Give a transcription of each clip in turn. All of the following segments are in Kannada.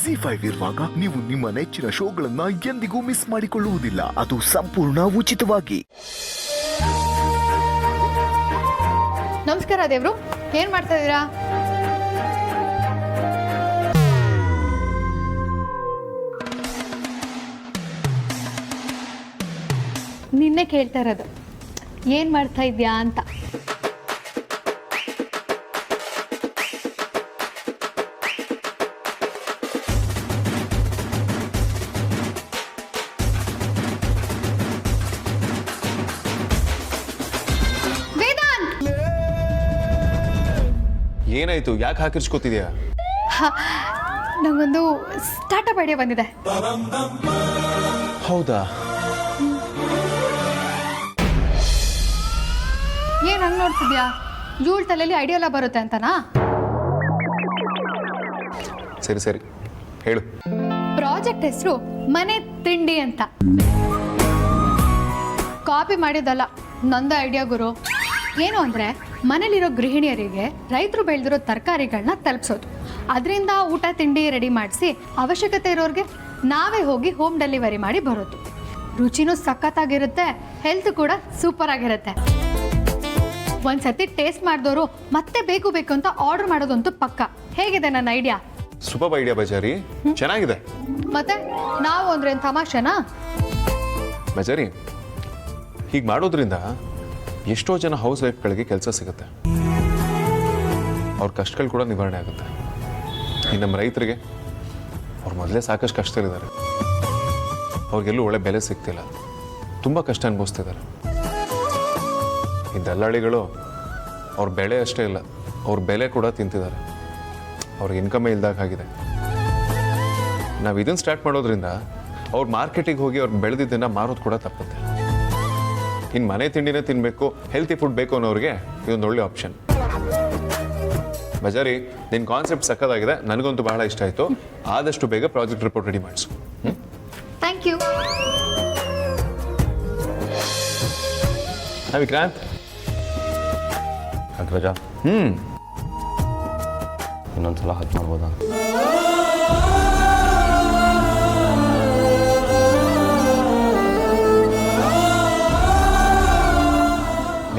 ಜಿ5 ಇರುವಾಗ ನೀವು ನಿಮ್ಮ ನೆಚ್ಚಿನ ಶೋಗಳನ್ನ ಎಂದಿಗೂ ಮಿಸ್ ಮಾಡಿಕೊಳ್ಳುವುದಿಲ್ಲ. ಅದು ಸಂಪೂರ್ಣ ಉಚಿತವಾಗಿ. ನಮಸ್ಕಾರ ದೇವ್ರು, ಏನ್ ಮಾಡ್ತಾ ಇದೀರಾ? ನಿನ್ನೆ ಕೇಳ್ತಾ ಇರೋದು ಏನ್ ಮಾಡ್ತಾ ಇದ್ಯಾ ಅಂತ. ಏನಾಯ್ತು? ಯಾಕೆ ಹಾಕಿರ್ಸ್ಕೊತಿದ್ಯಾ? ನಂಗೊಂದು ಸ್ಟಾರ್ಟಪ್ ಐಡಿಯಾ ಬಂದಿದೆ. ಹೌದಾ? ಏನ್ ಹಂಗ್ ನೋಡ್ತಿದ್ಯಾ? ಜೂಳ್ ತಲೆಯಲ್ಲಿ ಐಡಿಯಾ ಎಲ್ಲ ಬರುತ್ತೆ ಅಂತನಾ? ಸರಿ ಸರಿ ಹೇಳು. ಪ್ರಾಜೆಕ್ಟ್ ಹೆಸರು ಮನೆ ತಿಂಡಿ ಅಂತ. ಕಾಪಿ ಮಾಡಿದಲ್ಲ, ನಂದ ಐಡಿಯಾ ಗುರು. ಏನು ಅಂದರೆ ಮನೇಲಿರೋ ಗೃಹಿಣಿಯರಿಗೆ ರೈತರು ಬೆಳೆದಿರೋ ತರಕಾರಿಗಳನ್ನ ತಲುಪಿಸೋದು, ಅದರಿಂದ ಊಟ ತಿಂಡಿ ರೆಡಿ ಮಾಡಿಸಿ ಅವಶ್ಯಕತೆ ಇರೋರಿಗೆ ನಾವೇ ಹೋಗಿ ಹೋಮ್ ಡೆಲಿವರಿ ಮಾಡಿ ಬರೋದು. ರುಚಿನೂ ಸಖತ್ತಾಗಿರುತ್ತೆ, ಹೆಲ್ತ್ ಕೂಡ ಸೂಪರ್ ಆಗಿರುತ್ತೆ. ಒಂದ್ಸತಿ ಟೇಸ್ಟ್ ಮಾಡಿದವರು ಮತ್ತೆ ಬೇಕು ಬೇಕು ಅಂತ ಆರ್ಡರ್ ಮಾಡೋದಂತೂ ಪಕ್ಕ. ಹೇಗಿದೆ ನನ್ನ ಐಡಿಯಾ? ಸೂಪರ್ ಐಡಿಯಾ ಬಜಾರಿ, ಚೆನ್ನಾಗಿದೆ. ಮತ್ತೆ ನಾವು ಅಂದ್ರೆ ತಮಾಷೆನಾ? ಬಜಾರಿ, ಹೀಗೆ ಮಾಡೋದ್ರಿಂದ ಎಷ್ಟೋ ಜನ ಹೌಸ್ ವೈಫ್ಗಳಿಗೆ ಕೆಲಸ ಸಿಗುತ್ತೆ, ಅವ್ರ ಕಷ್ಟಗಳು ಕೂಡ ನಿವಾರಣೆ ಆಗುತ್ತೆ. ಈ ನಮ್ಮ ರೈತರಿಗೆ ಅವ್ರು ಮೊದಲೇ ಸಾಕಷ್ಟು ಕಷ್ಟದಲ್ಲಿದ್ದಾರೆ, ಅವ್ರಿಗೆಲ್ಲೂ ಒಳ್ಳೆ ಬೆಲೆ ಸಿಗ್ತಿಲ್ಲ, ತುಂಬ ಕಷ್ಟ ಅನುಭವಿಸ್ತಿದ್ದಾರೆ. ಈ ದಲ್ಲಾಳಿಗಳು ಅವ್ರ ಬೆಳೆ ಅಷ್ಟೇ ಇಲ್ಲ, ಅವ್ರ ಬೆಲೆ ಕೂಡ ತಿಂತಿದ್ದಾರೆ, ಅವ್ರಿಗೆ ಇನ್ಕಮೇ ಇಲ್ದಾಗ ಆಗಿದೆ. ನಾವು ಇದನ್ನು ಸ್ಟಾರ್ಟ್ ಮಾಡೋದ್ರಿಂದ ಅವ್ರು ಮಾರ್ಕೆಟಿಗೆ ಹೋಗಿ ಅವ್ರು ಬೆಳೆದಿದ್ದನ್ನು ಮಾರೋದು ಕೂಡ ತಪ್ಪುತ್ತೆ. ಇನ್ನು ಮನೆ ತಿಂಡಿನೇ ತಿನ್ನಬೇಕು, ಹೆಲ್ತಿ ಫುಡ್ ಬೇಕು ಅನ್ನೋರಿಗೆ ಇದೊಂದು ಒಳ್ಳೆ ಆಪ್ಷನ್. ಬಜಾರಿ, ನಿನ್ನ ಕಾನ್ಸೆಪ್ಟ್ ಸಕ್ಕದಾಗಿದೆ, ನನಗಂತೂ ಬಹಳ ಇಷ್ಟ ಆಯಿತು. ಆದಷ್ಟು ಬೇಗ ಪ್ರಾಜೆಕ್ಟ್ ರಿಪೋರ್ಟ್ ರೆಡಿ ಮಾಡಿಸು. Thank you. ವಿಕ್ರಾಂತ್. ಅಗ್ರಜ, ಇನ್ನೊಂದ್ಸಲ ಹಗ್ ಮಾಡ್ಬೋದಾ?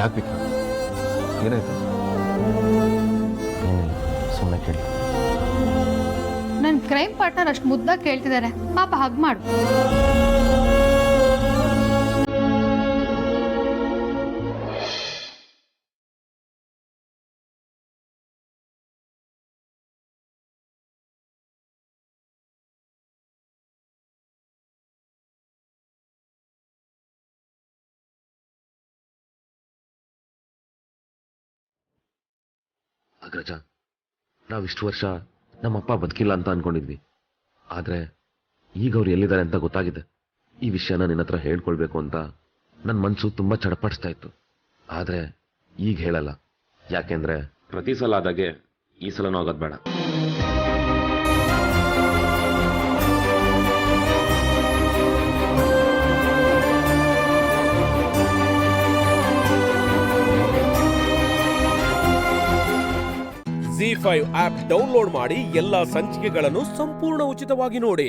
ಯಾಕೆ ವಿಕ್ರಾಂತ್, ಏನಾಯ್ತು? ಏನಿಲ್ಲ, ಸುಮ್ಮನೆ ಕೇಳಿ. ನನ್ನ ಕ್ರೈಮ್ ಪಾರ್ಟ್ನರ್ ಅಷ್ಟು ಮುದ್ದಾಗಿ ಕೇಳ್ತಿದ್ದಾರೆ, ಪಾಪ ಹಗ್ ಮಾಡು. ಅಗ್ರಜ, ನಾವಿಷ್ಟು ವರ್ಷ ನಮ್ಮಪ್ಪ ಬದುಕಿಲ್ಲ ಅಂತ ಅನ್ಕೊಂಡಿದ್ವಿ, ಆದ್ರೆ ಈಗ ಅವ್ರು ಎಲ್ಲಿದ್ದಾರೆ ಅಂತ ಗೊತ್ತಾಗಿದೆ. ಈ ವಿಷಯನ ನಿನ್ನ ಹತ್ರ ಹೇಳ್ಕೊಳ್ಬೇಕು ಅಂತ ನನ್ನ ಮನಸ್ಸು ತುಂಬಾ ಚಡಪಡಿಸ್ತಾ ಇತ್ತು, ಆದ್ರೆ ಈಗ ಹೇಳಲ್ಲ. ಯಾಕೆಂದ್ರೆ ಪ್ರತಿ ಸಲ ಆದಾಗೆ ಈ ಸಲನೂ ಆಗೋದು ಬೇಡ. ಜಿ5 ಆಪ್ ಡೌನ್ಲೋಡ್ ಮಾಡಿ ಎಲ್ಲಾ ಸಂಚಿಕೆಗಳನ್ನು ಸಂಪೂರ್ಣ ಉಚಿತವಾಗಿ ನೋಡಿ.